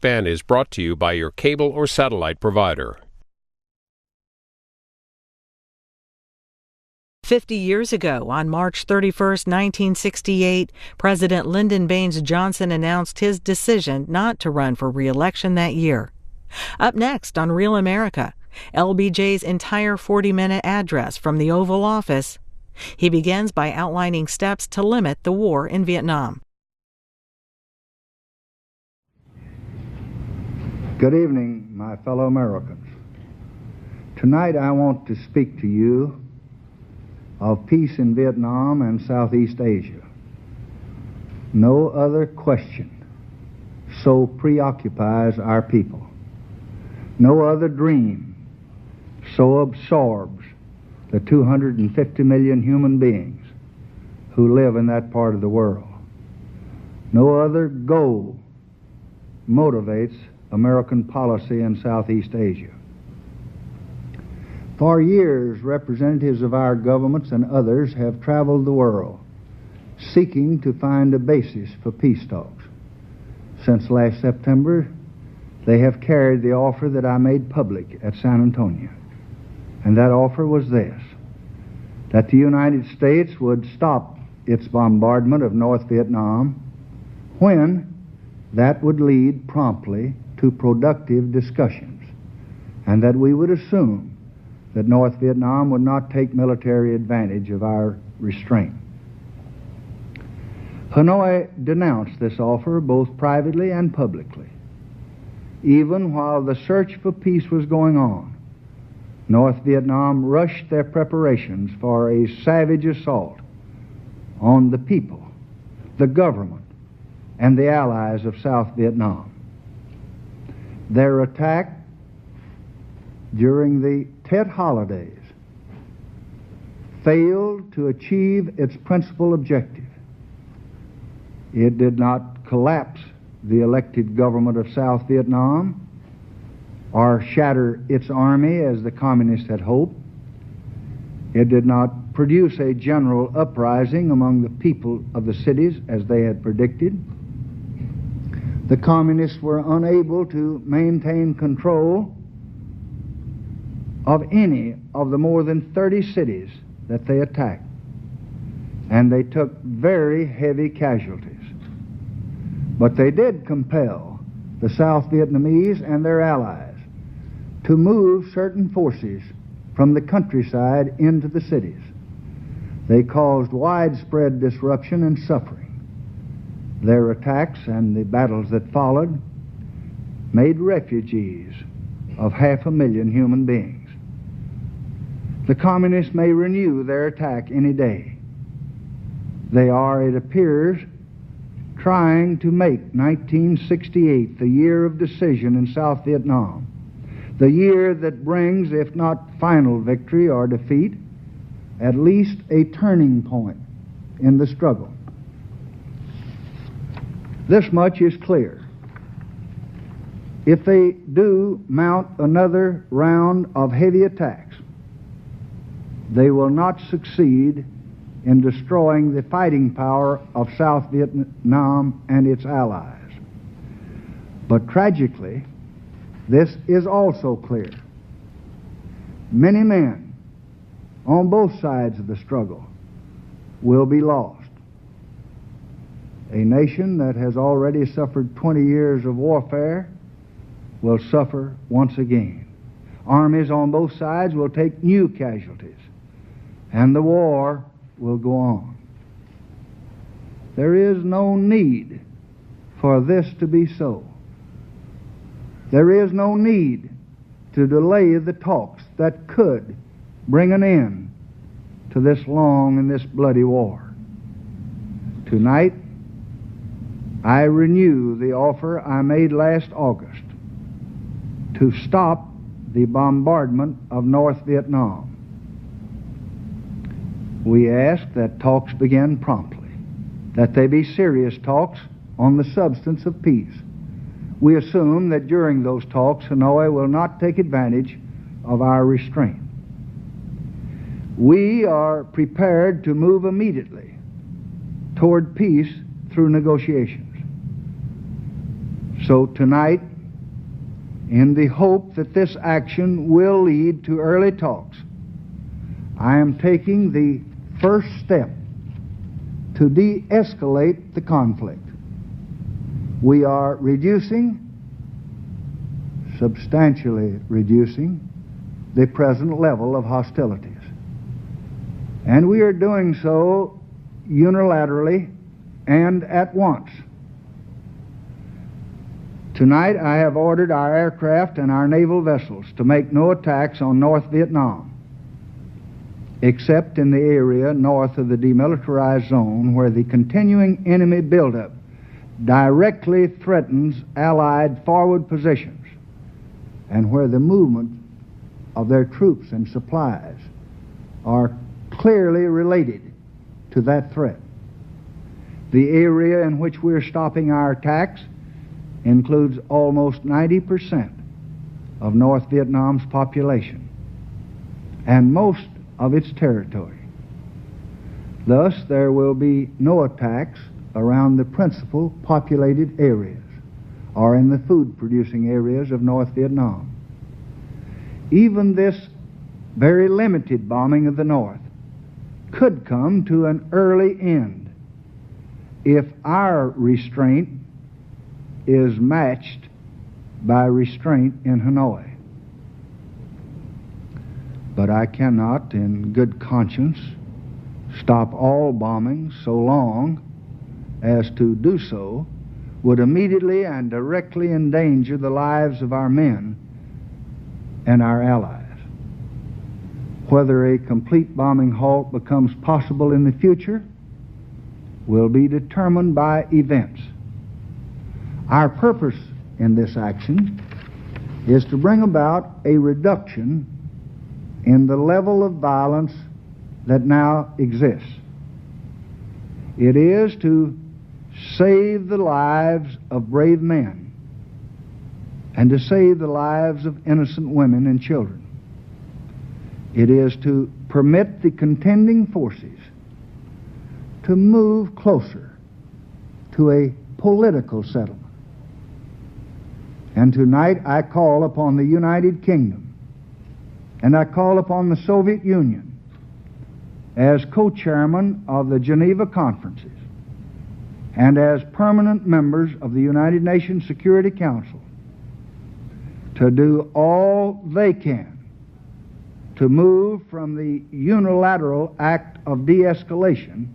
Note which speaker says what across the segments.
Speaker 1: C-SPAN is brought to you by your cable or satellite provider.
Speaker 2: 50 years ago, on March 31, 1968, President Lyndon Baines Johnson announced his decision not to run for re-election that year. Up next on Real America, LBJ's entire 40-minute address from the Oval Office. He begins by outlining steps to limit the war in Vietnam.
Speaker 3: Good evening, my fellow Americans. Tonight I want to speak to you of peace in Vietnam and Southeast Asia. No other question so preoccupies our people. No other dream so absorbs the 250 million human beings who live in that part of the world. No other goal motivates American policy in Southeast Asia. For years, representatives of our governments and others have traveled the world seeking to find a basis for peace talks. Since last September, they have carried the offer that I made public at San Antonio. And that offer was this: that the United States would stop its bombardment of North Vietnam when that would lead promptly to productive discussions, and that we would assume that North Vietnam would not take military advantage of our restraint. Hanoi denounced this offer both privately and publicly. Even while the search for peace was going on, North Vietnam rushed their preparations for a savage assault on the people, the government, and the allies of South Vietnam. Their attack during the Tet holidays failed to achieve its principal objective. It did not collapse the elected government of South Vietnam or shatter its army as the communists had hoped. It did not produce a general uprising among the people of the cities as they had predicted. The communists were unable to maintain control of any of the more than 30 cities that they attacked, and they took very heavy casualties. But they did compel the South Vietnamese and their allies to move certain forces from the countryside into the cities. They caused widespread disruption and suffering. Their attacks and the battles that followed made refugees of 500,000 human beings. The communists may renew their attack any day. They are, it appears, trying to make 1968 the year of decision in South Vietnam, the year that brings, if not final victory or defeat, at least a turning point in the struggle. This much is clear. If they do mount another round of heavy attacks, they will not succeed in destroying the fighting power of South Vietnam and its allies. But tragically, this is also clear. Many men on both sides of the struggle will be lost. A nation that has already suffered 20 years of warfare will suffer once again. Armies on both sides will take new casualties, and the war will go on. There is no need for this to be so. There is no need to delay the talks that could bring an end to this long and this bloody war. Tonight, I renew the offer I made last August to stop the bombardment of North Vietnam. We ask that talks begin promptly, that they be serious talks on the substance of peace. We assume that during those talks, Hanoi will not take advantage of our restraint. We are prepared to move immediately toward peace through negotiations. So tonight, in the hope that this action will lead to early talks, I am taking the first step to de-escalate the conflict. We are substantially reducing the present level of hostilities. And we are doing so unilaterally and at once. Tonight I have ordered our aircraft and our naval vessels to make no attacks on North Vietnam, except in the area north of the demilitarized zone where the continuing enemy buildup directly threatens Allied forward positions and where the movement of their troops and supplies are clearly related to that threat. The area in which we're stopping our attacks includes almost 90% of North Vietnam's population and most of its territory. Thus, there will be no attacks around the principal populated areas or in the food-producing areas of North Vietnam. Even this very limited bombing of the North could come to an early end if our restraint is matched by restraint in Hanoi. But I cannot, in good conscience, stop all bombings so long as to do so would immediately and directly endanger the lives of our men and our allies. Whether a complete bombing halt becomes possible in the future will be determined by events. Our purpose in this action is to bring about a reduction in the level of violence that now exists. It is to save the lives of brave men and to save the lives of innocent women and children. It is to permit the contending forces to move closer to a political settlement. And tonight I call upon the United Kingdom and I call upon the Soviet Union as co-chairman of the Geneva conferences and as permanent members of the United Nations Security Council to do all they can to move from the unilateral act of de-escalation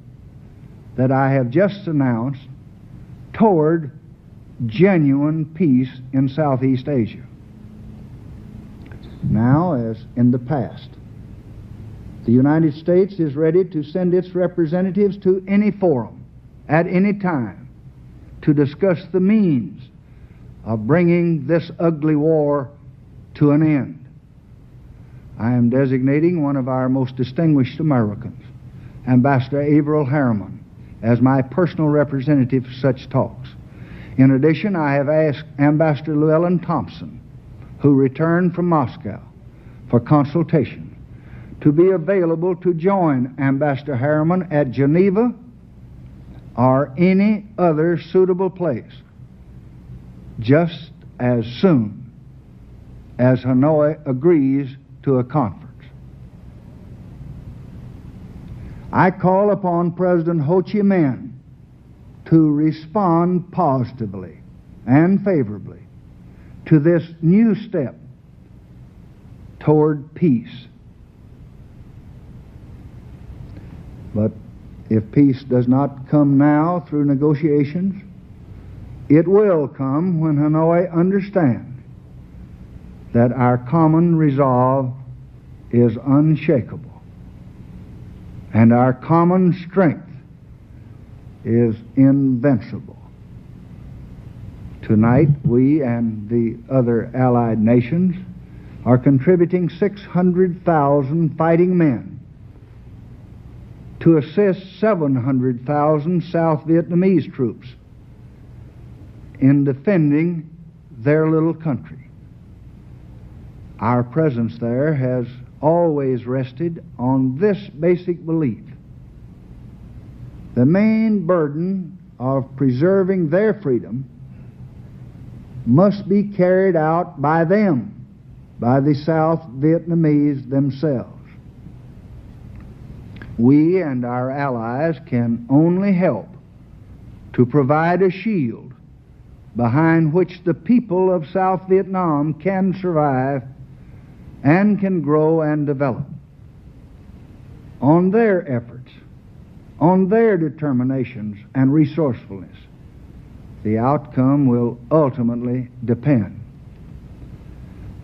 Speaker 3: that I have just announced toward genuine peace in Southeast Asia. Now, as in the past, the United States is ready to send its representatives to any forum at any time to discuss the means of bringing this ugly war to an end. I am designating one of our most distinguished Americans, Ambassador Averell Harriman, as my personal representative for such talks. In addition, I have asked Ambassador Llewellyn Thompson, who returned from Moscow for consultation, to be available to join Ambassador Harriman at Geneva or any other suitable place just as soon as Hanoi agrees to a conference. I call upon President Ho Chi Minh to respond positively and favorably to this new step toward peace. But if peace does not come now through negotiations, it will come when Hanoi understands that our common resolve is unshakable and our common strength is invincible. Tonight, we and the other allied nations are contributing 600,000 fighting men to assist 700,000 South Vietnamese troops in defending their little country. Our presence there has always rested on this basic belief: the main burden of preserving their freedom must be carried out by them, by the South Vietnamese themselves. We and our allies can only help to provide a shield behind which the people of South Vietnam can survive and can grow and develop. On their efforts, on their determinations and resourcefulness, the outcome will ultimately depend.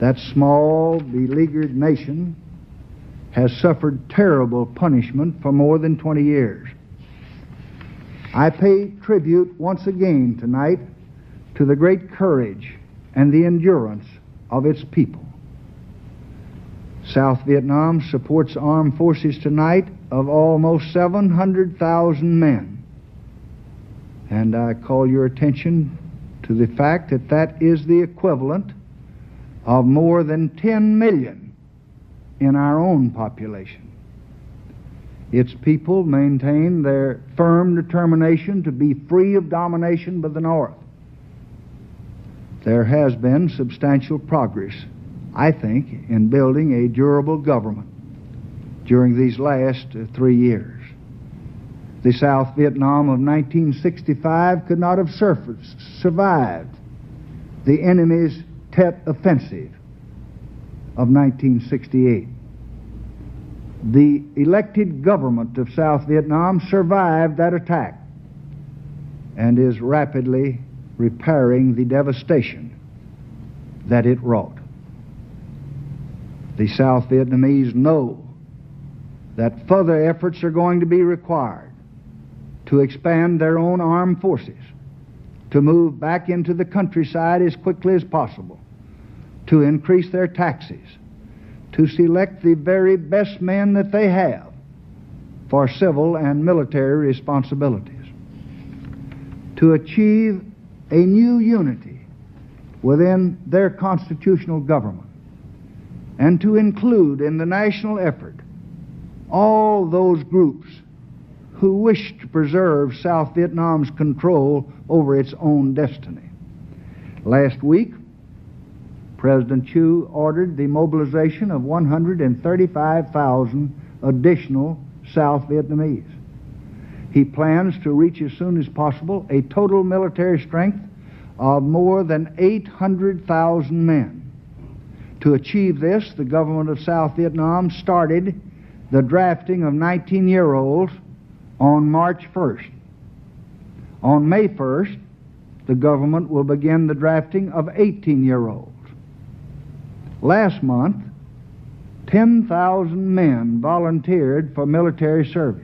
Speaker 3: That small, beleaguered nation has suffered terrible punishment for more than 20 years. I pay tribute once again tonight to the great courage and the endurance of its people. South Vietnam supports armed forces tonight of almost 700,000 men. And I call your attention to the fact that that is the equivalent of more than 10 million in our own population. Its people maintain their firm determination to be free of domination by the North. There has been substantial progress, I think, in building a durable government during these last 3 years. The South Vietnam of 1965 could not have survived the enemy's Tet Offensive of 1968. The elected government of South Vietnam survived that attack and is rapidly repairing the devastation that it wrought. The South Vietnamese know that further efforts are going to be required to expand their own armed forces, to move back into the countryside as quickly as possible, to increase their taxes, to select the very best men that they have for civil and military responsibilities, to achieve a new unity within their constitutional government, and to include in the national effort all those groups who wish to preserve South Vietnam's control over its own destiny. Last week, President Thieu ordered the mobilization of 135,000 additional South Vietnamese. He plans to reach as soon as possible a total military strength of more than 800,000 men. To achieve this, the government of South Vietnam started the drafting of 19-year-olds on March 1st. On May 1st, the government will begin the drafting of 18-year-olds. Last month, 10,000 men volunteered for military service.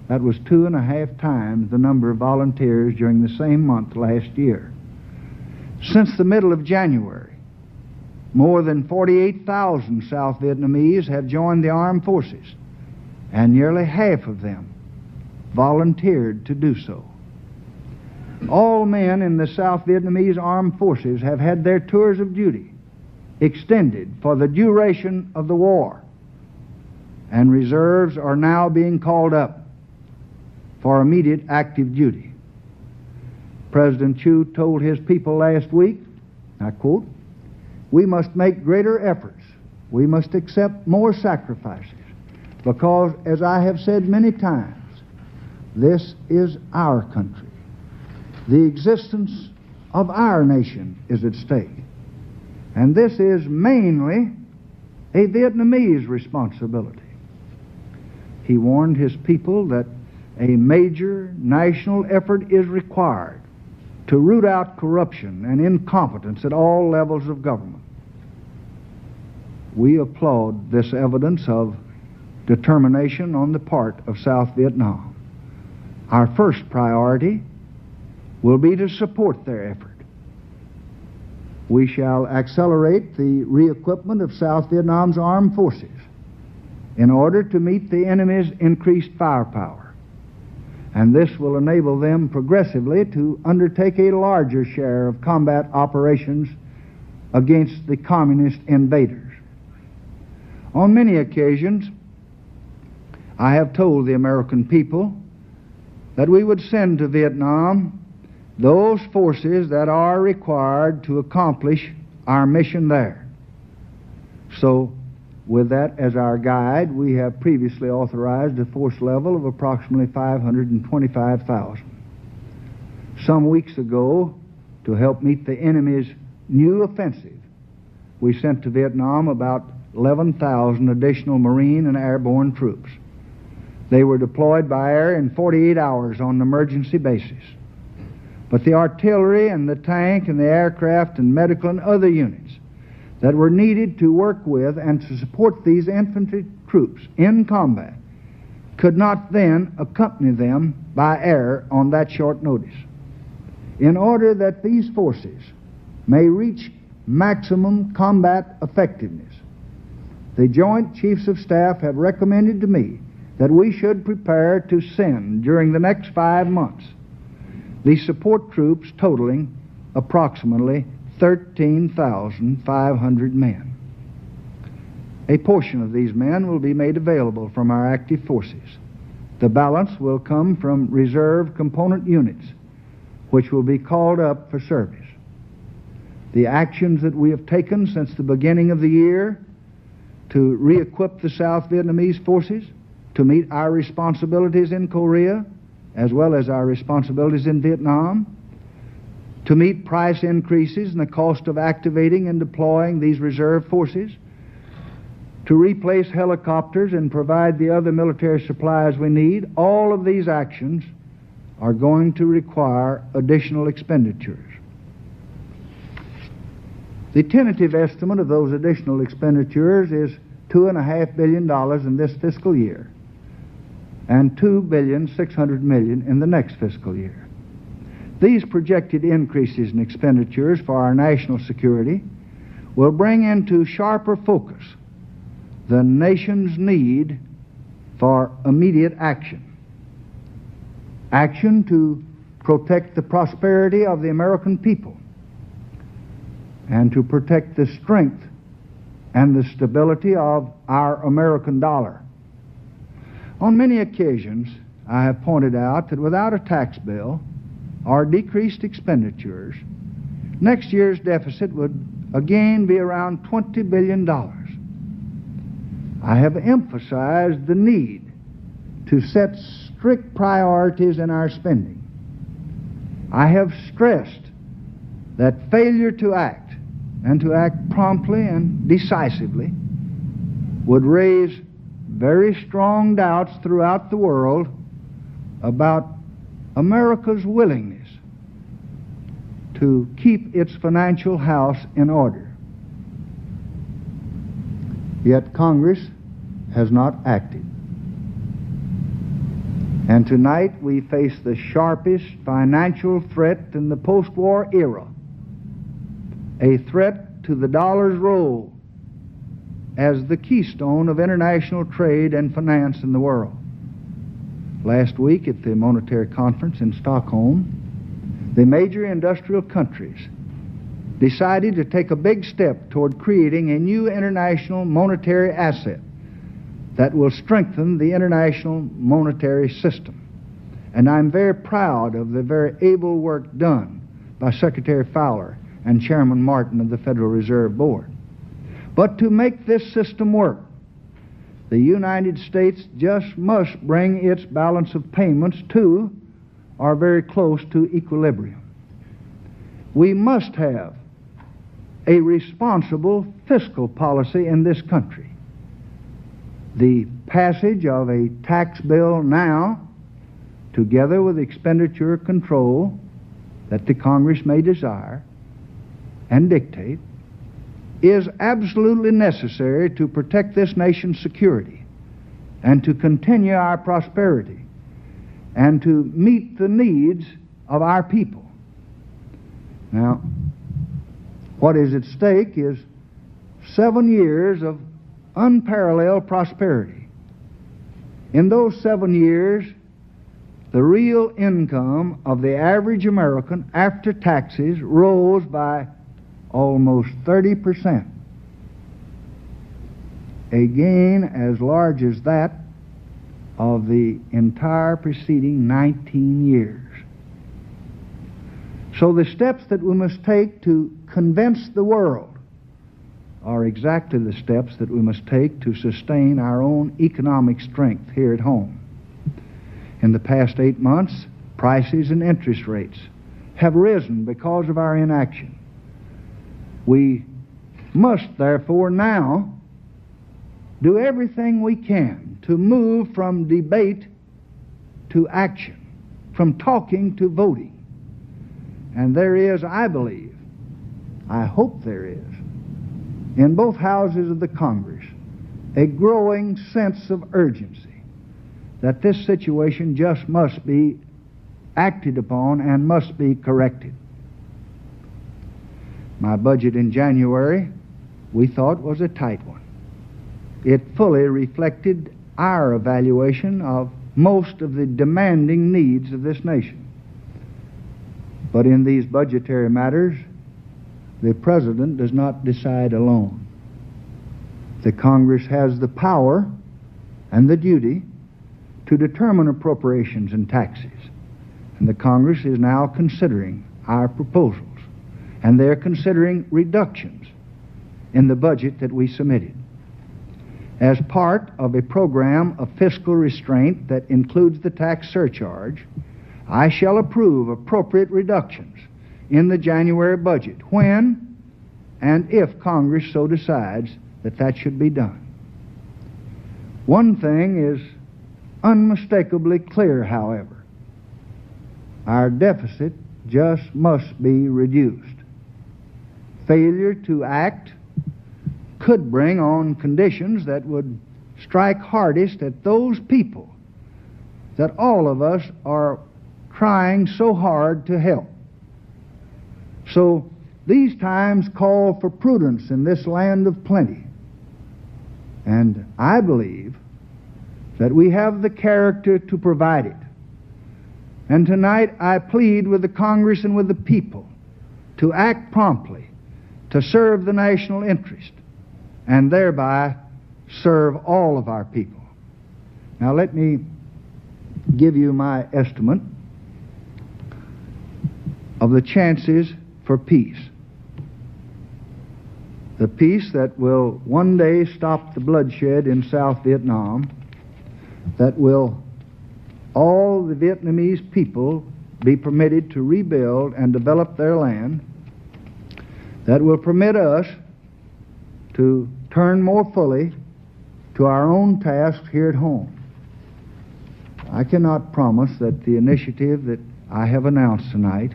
Speaker 3: That was 2.5 times the number of volunteers during the same month last year. Since the middle of January, more than 48,000 South Vietnamese have joined the armed forces, and nearly half of them volunteered to do so. All men in the South Vietnamese armed forces have had their tours of duty extended for the duration of the war, and reserves are now being called up for immediate active duty. President Thieu told his people last week, I quote, "We must make greater efforts. We must accept more sacrifices, because, as I have said many times, this is our country. The existence of our nation is at stake. And this is mainly a Vietnamese responsibility." He warned his people that a major national effort is required to root out corruption and incompetence at all levels of government. We applaud this evidence of determination on the part of South Vietnam. Our first priority will be to support their effort. We shall accelerate the re-equipment of South Vietnam's armed forces in order to meet the enemy's increased firepower, and this will enable them progressively to undertake a larger share of combat operations against the communist invaders. On many occasions, I have told the American people that we would send to Vietnam those forces that are required to accomplish our mission there. So, with that as our guide, we have previously authorized a force level of approximately 525,000. Some weeks ago, to help meet the enemy's new offensive, we sent to Vietnam about 11,000 additional Marine and airborne troops. They were deployed by air in 48 hours on an emergency basis. But the artillery and the tank and the aircraft and medical and other units that were needed to work with and to support these infantry troops in combat could not then accompany them by air on that short notice. In order that these forces may reach maximum combat effectiveness, the Joint Chiefs of Staff have recommended to me that we should prepare to send during the next 5 months the support troops totaling approximately 13,500 men. A portion of these men will be made available from our active forces. The balance will come from reserve component units, which will be called up for service. The actions that we have taken since the beginning of the year to re-equip the South Vietnamese forces to meet our responsibilities in Korea, as well as our responsibilities in Vietnam, to meet price increases and the cost of activating and deploying these reserve forces, to replace helicopters and provide the other military supplies we need, all of these actions are going to require additional expenditures. The tentative estimate of those additional expenditures is $2.5 billion in this fiscal year and $2.6 billion in the next fiscal year. These projected increases in expenditures for our national security will bring into sharper focus the nation's need for immediate action. Action to protect the prosperity of the American people and to protect the strength and the stability of our American dollar. On many occasions, I have pointed out that without a tax bill or decreased expenditures, next year's deficit would again be around $20 billion. I have emphasized the need to set strict priorities in our spending. I have stressed that failure to act, and to act promptly and decisively, would raise very strong doubts throughout the world about America's willingness to keep its financial house in order. Yet Congress has not acted. And tonight we face the sharpest financial threat in the post-war era, a threat to the dollar's role as the keystone of international trade and finance in the world. Last week at the Monetary Conference in Stockholm, the major industrial countries decided to take a big step toward creating a new international monetary asset that will strengthen the international monetary system. And I'm very proud of the very able work done by Secretary Fowler and Chairman Martin of the Federal Reserve Board. But to make this system work, the United States just must bring its balance of payments to or very close to equilibrium. We must have a responsible fiscal policy in this country. The passage of a tax bill now, together with expenditure control that the Congress may desire and dictate, is absolutely necessary to protect this nation's security and to continue our prosperity and to meet the needs of our people. Now, what is at stake is 7 years of unparalleled prosperity. In those 7 years, the real income of the average American after taxes rose by almost 30%. A gain as large as that of the entire preceding 19 years. So the steps that we must take to convince the world are exactly the steps that we must take to sustain our own economic strength here at home. In the past 8 months, prices and interest rates have risen because of our inaction. We must therefore now do everything we can to move from debate to action, from talking to voting. And there is, I believe, I hope there is, in both houses of the Congress, a growing sense of urgency that this situation just must be acted upon and must be corrected. My budget in January, we thought, was a tight one. It fully reflected our evaluation of most of the demanding needs of this nation. But in these budgetary matters, the President does not decide alone. The Congress has the power and the duty to determine appropriations and taxes. And the Congress is now considering our proposals. And they're considering reductions in the budget that we submitted. As part of a program of fiscal restraint that includes the tax surcharge, I shall approve appropriate reductions in the January budget when and if Congress so decides that that should be done. One thing is unmistakably clear, however. Our deficit just must be reduced. Failure to act could bring on conditions that would strike hardest at those people that all of us are trying so hard to help. So these times call for prudence in this land of plenty. And I believe that we have the character to provide it. And tonight I plead with the Congress and with the people to act promptly to serve the national interest and thereby serve all of our people. Now let me give you my estimate of the chances for peace. The peace that will one day stop the bloodshed in South Vietnam, that will all the Vietnamese people be permitted to rebuild and develop their land, that will permit us to turn more fully to our own tasks here at home. I cannot promise that the initiative that I have announced tonight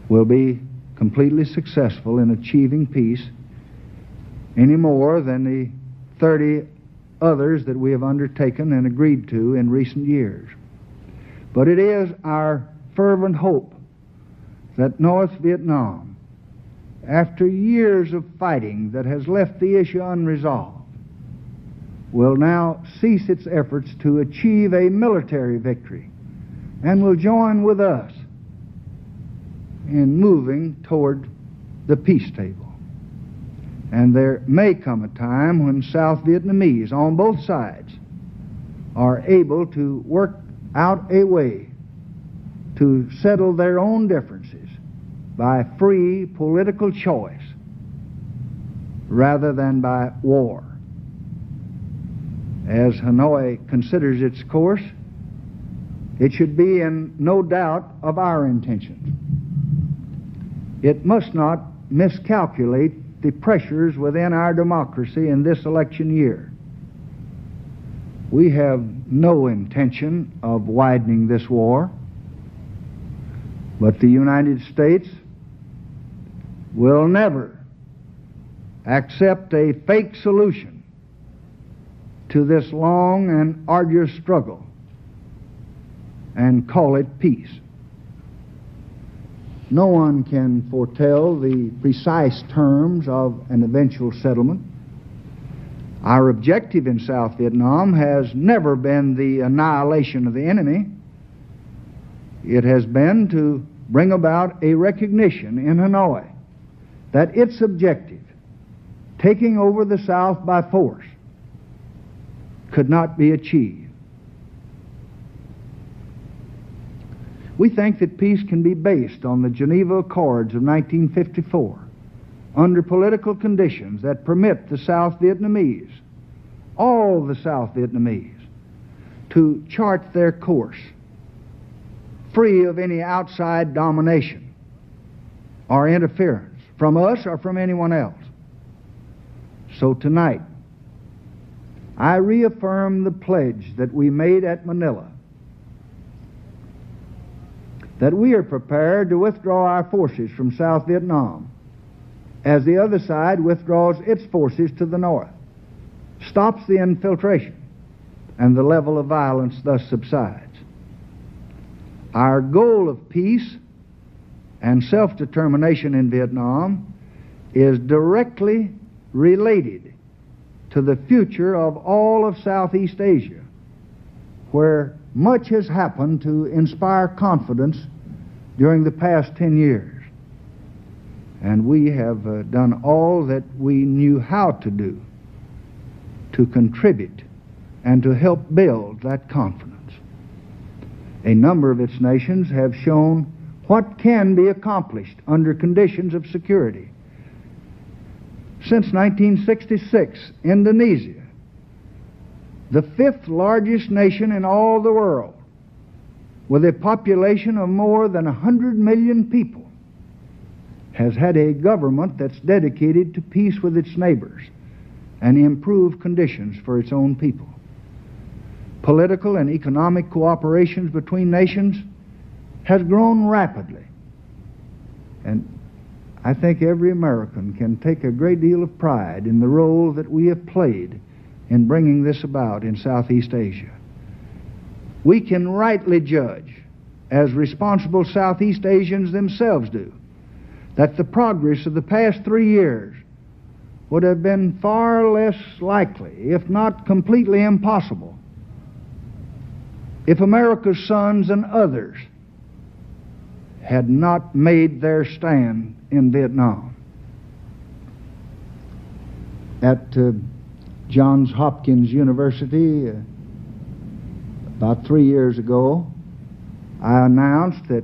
Speaker 3: will be completely successful in achieving peace any more than the 30 others that we have undertaken and agreed to in recent years. But it is our fervent hope that North Vietnam, after years of fighting that has left the issue unresolved, will now cease its efforts to achieve a military victory and will join with us in moving toward the peace table. And there may come a time when South Vietnamese on both sides are able to work out a way to settle their own differences by free political choice rather than by war. As Hanoi considers its course, it should be in no doubt of our intentions. It must not miscalculate the pressures within our democracy in this election year. We have no intention of widening this war, but the United States will never accept a fake solution to this long and arduous struggle and call it peace. No one can foretell the precise terms of an eventual settlement. Our objective in South Vietnam has never been the annihilation of the enemy. It has been to bring about a recognition in Hanoi that its objective, taking over the South by force, could not be achieved. We think that peace can be based on the Geneva Accords of 1954 under political conditions that permit the South Vietnamese, all the South Vietnamese, to chart their course free of any outside domination or interference from us or from anyone else. So tonight, I reaffirm the pledge that we made at Manila, that we are prepared to withdraw our forces from South Vietnam as the other side withdraws its forces to the north, stops the infiltration, and the level of violence thus subsides. Our goal of peace and self-determination in Vietnam is directly related to the future of all of Southeast Asia, where much has happened to inspire confidence during the past 10 years. And we have done all that we knew how to do to contribute and to help build that confidence. A number of its nations have shown what can be accomplished under conditions of security. Since 1966, Indonesia, the fifth largest nation in all the world, with a population of more than 100 million people, has had a government that's dedicated to peace with its neighbors and improved conditions for its own people. Political and economic cooperation between nations has grown rapidly, and I think every American can take a great deal of pride in the role that we have played in bringing this about in Southeast Asia. We can rightly judge, as responsible Southeast Asians themselves do, that the progress of the past 3 years would have been far less likely, if not completely impossible, if America's sons and others had not made their stand in Vietnam. At Johns Hopkins University, about 3 years ago, I announced that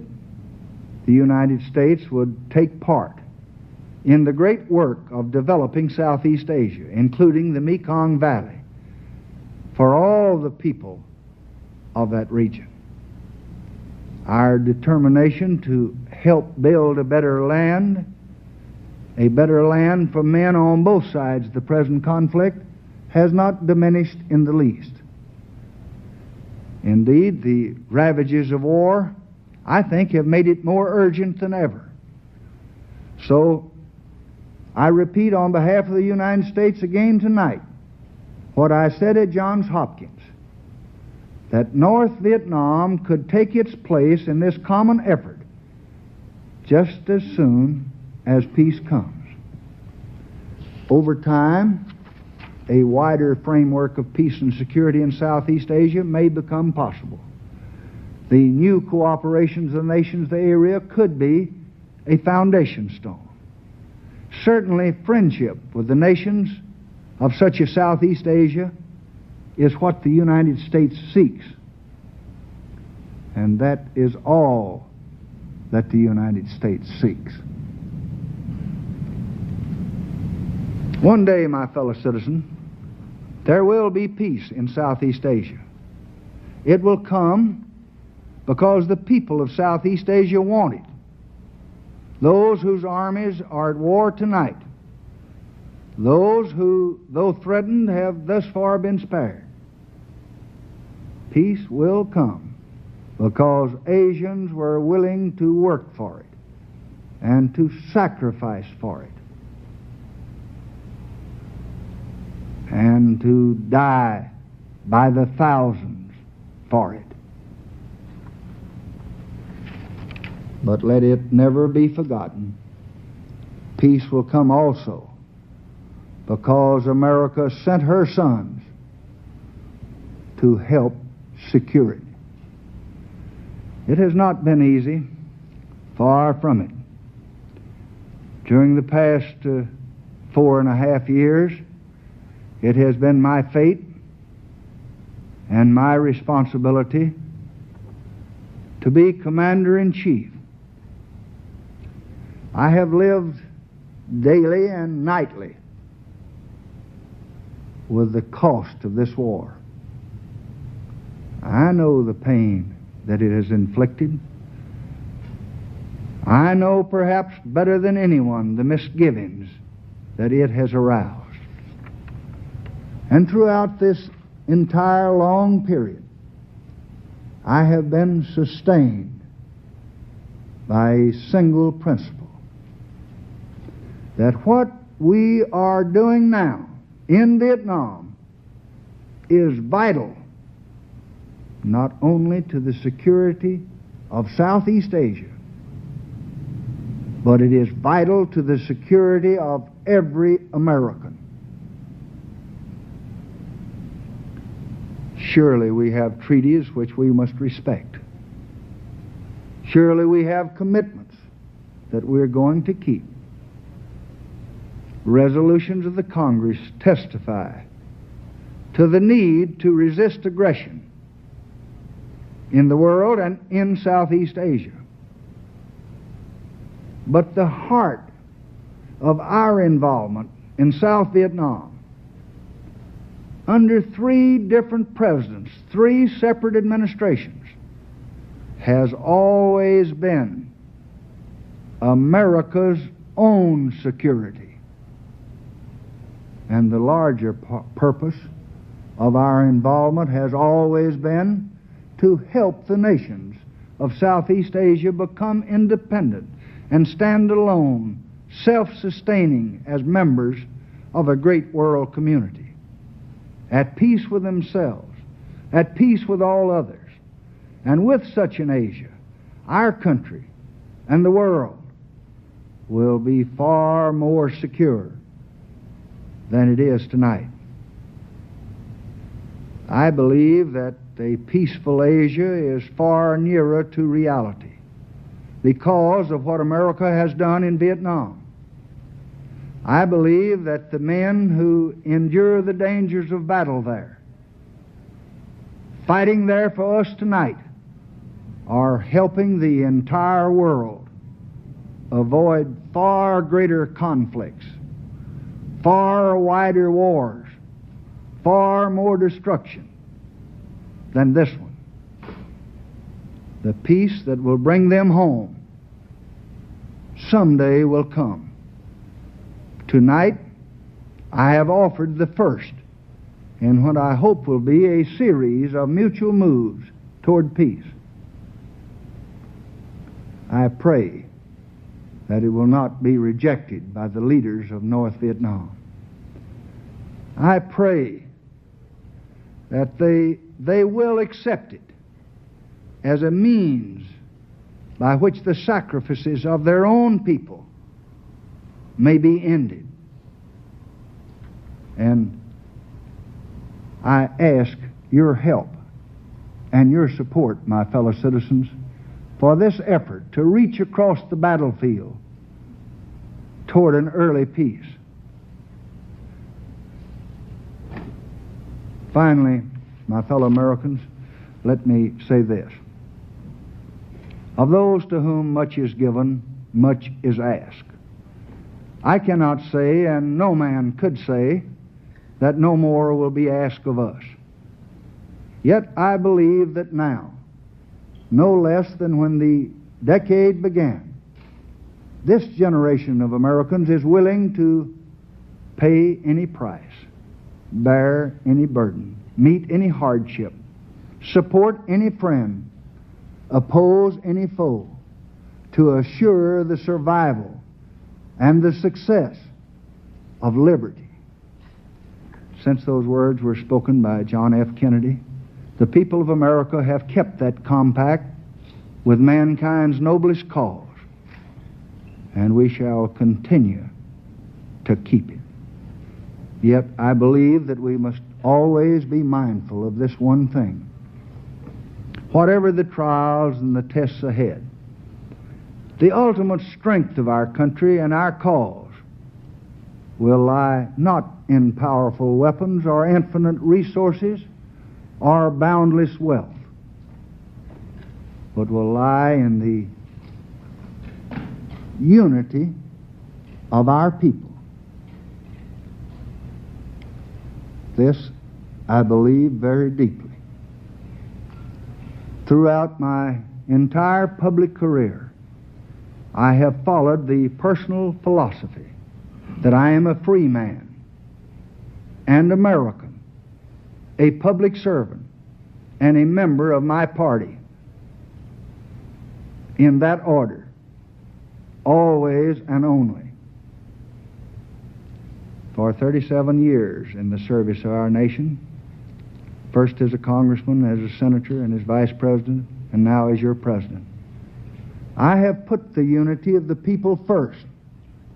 Speaker 3: the United States would take part in the great work of developing Southeast Asia, including the Mekong Valley, for all the people of that region. Our determination to help build a better land for men on both sides of the present conflict, has not diminished in the least. Indeed, the ravages of war, I think, have made it more urgent than ever. So, I repeat on behalf of the United States again tonight what I said at Johns Hopkins, that North Vietnam could take its place in this common effort just as soon as peace comes. Over time, a wider framework of peace and security in Southeast Asia may become possible. The new cooperation of the nations of the area could be a foundation stone. Certainly, friendship with the nations of such a Southeast Asia is what the United States seeks. And that is all that the United States seeks. One day, my fellow citizen, there will be peace in Southeast Asia. It will come because the people of Southeast Asia want it. Those whose armies are at war tonight, those who, though threatened, have thus far been spared. Peace will come because Asians were willing to work for it and to sacrifice for it and to die by the thousands for it. But let it never be forgotten, peace will come also because America sent her sons to help secure it. It has not been easy, far from it. During the past 4.5 years, it has been my fate and my responsibility to be Commander-in-Chief. I have lived daily and nightly with the cost of this war. I know the pain that it has inflicted. I know perhaps better than anyone the misgivings that it has aroused. And throughout this entire long period, I have been sustained by a single principle, that what we are doing now in Vietnam is vital not only to the security of Southeast Asia, but it is vital to the security of every American. Surely we have treaties which we must respect. Surely we have commitments that we're going to keep. Resolutions of the Congress testify to the need to resist aggression in the world and in Southeast Asia. But the heart of our involvement in South Vietnam, under 3 different presidents, 3 separate administrations, has always been America's own security. And the larger purpose of our involvement has always been to help the nations of Southeast Asia become independent and stand alone, self-sustaining as members of a great world community, at peace with themselves, at peace with all others. And with such an Asia, our country and the world will be far more secure than it is tonight. I believe that a peaceful Asia is far nearer to reality because of what America has done in Vietnam. I believe that the men who endure the dangers of battle there, fighting there for us tonight, are helping the entire world avoid far greater conflicts, far wider wars, far more destruction than this one. The peace that will bring them home someday will come. Tonight, I have offered the first in what I hope will be a series of mutual moves toward peace. I pray that it will not be rejected by the leaders of North Vietnam. I pray that they will accept it as a means by which the sacrifices of their own people may be ended. And I ask your help and your support, my fellow citizens, for this effort to reach across the battlefield toward an early peace. Finally, my fellow Americans, let me say this. Of those to whom much is given, much is asked. I cannot say, and no man could say, that no more will be asked of us. Yet I believe that now, no less than when the decade began, this generation of Americans is willing to pay any price, bear any burden, meet any hardship, support any friend, oppose any foe, to assure the survival and the success of liberty. Since those words were spoken by John F. Kennedy, the people of America have kept that compact with mankind's noblest cause, and we shall continue to keep it. Yet I believe that we must always be mindful of this one thing. Whatever the trials and the tests ahead, the ultimate strength of our country and our cause will lie not in powerful weapons or infinite resources or boundless wealth, but will lie in the unity of our people. This I believe very deeply. Throughout my entire public career, I have followed the personal philosophy that I am a free man and American, a public servant, and a member of my party. In that order, always and only. For 37 years in the service of our nation, first as a congressman, as a senator, and as vice president, and now as your president, I have put the unity of the people first.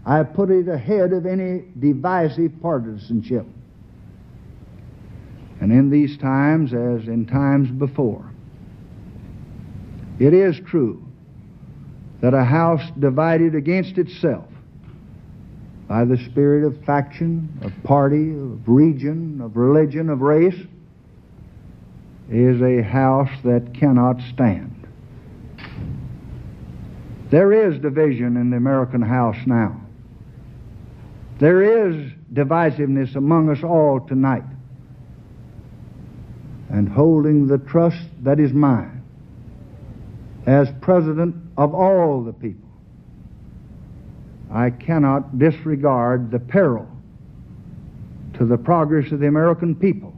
Speaker 3: I have put it ahead of any divisive partisanship. And in these times, as in times before, it is true that a house divided against itself by the spirit of faction, of party, of region, of religion, of race, is a house that cannot stand. There is division in the American house now. There is divisiveness among us all tonight. And holding the trust that is mine as president of all the people, I cannot disregard the peril to the progress of the American people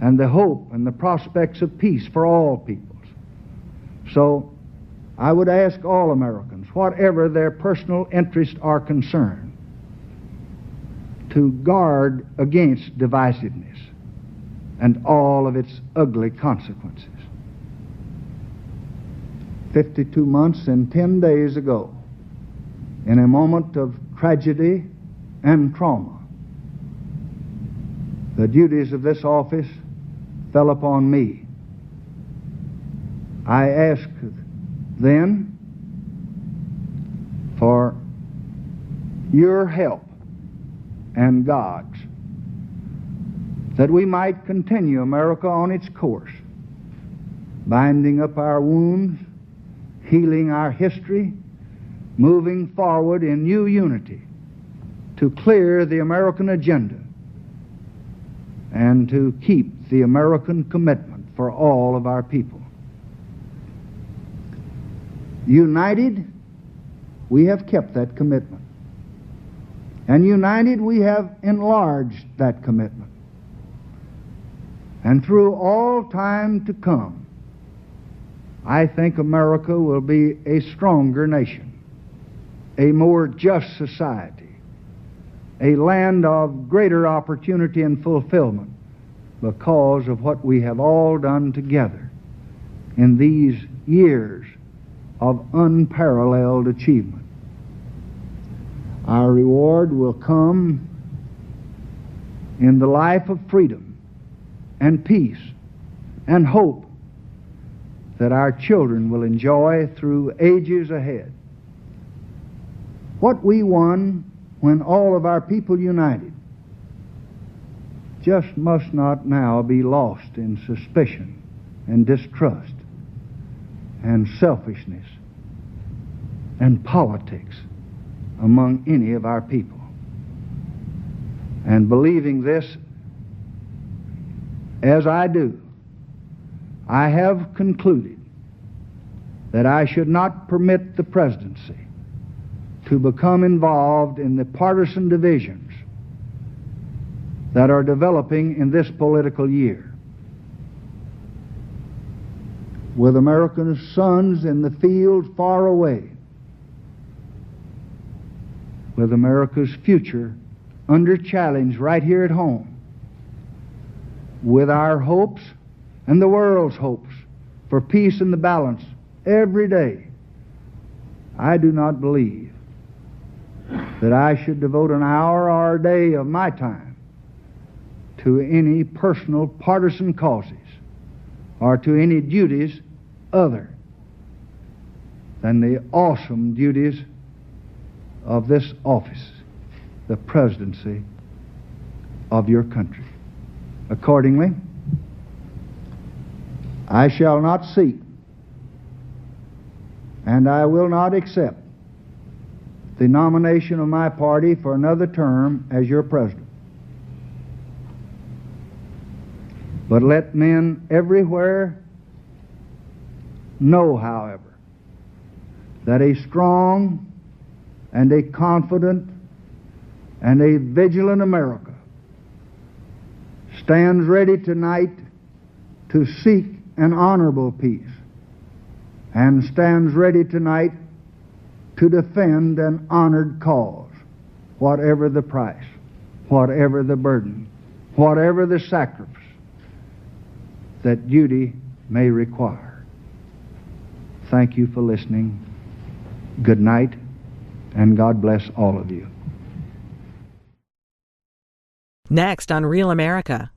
Speaker 3: and the hope and the prospects of peace for all peoples. So I would ask all Americans, whatever their personal interests are concerned, to guard against divisiveness and all of its ugly consequences. 52 months and 10 days ago, in a moment of tragedy and trauma, the duties of this office fell upon me. I asked then for your help and God's, that we might continue America on its course, binding up our wounds, healing our history, moving forward in new unity to clear the American agenda and to keep the American commitment for all of our people. United, we have kept that commitment. And united, we have enlarged that commitment. And through all time to come, I think America will be a stronger nation, a more just society, a land of greater opportunity and fulfillment because of what we have all done together in these years of unparalleled achievement. Our reward will come in the life of freedom and peace and hope that our children will enjoy through ages ahead. What we won when all of our people united just must not now be lost in suspicion and distrust and selfishness and politics among any of our people. And believing this as I do, I have concluded that I should not permit the presidency to become involved in the partisan divisions that are developing in this political year. With American sons in the field far away, with America's future under challenge right here at home, with our hopes and the world's hopes for peace and the balance every day, I do not believe that I should devote an hour or a day of my time to any personal partisan causes or to any duties other than the awesome duties of this office, the presidency of your country. Accordingly, I shall not seek and I will not accept the nomination of my party for another term as your president. But let men everywhere know, however, that a strong and a confident and a vigilant America stands ready tonight to seek an honorable peace, and stands ready tonight to defend an honored cause, whatever the price, whatever the burden, whatever the sacrifice that duty may require. Thank you for listening. Good night, and God bless all of you.
Speaker 2: Next on Real America.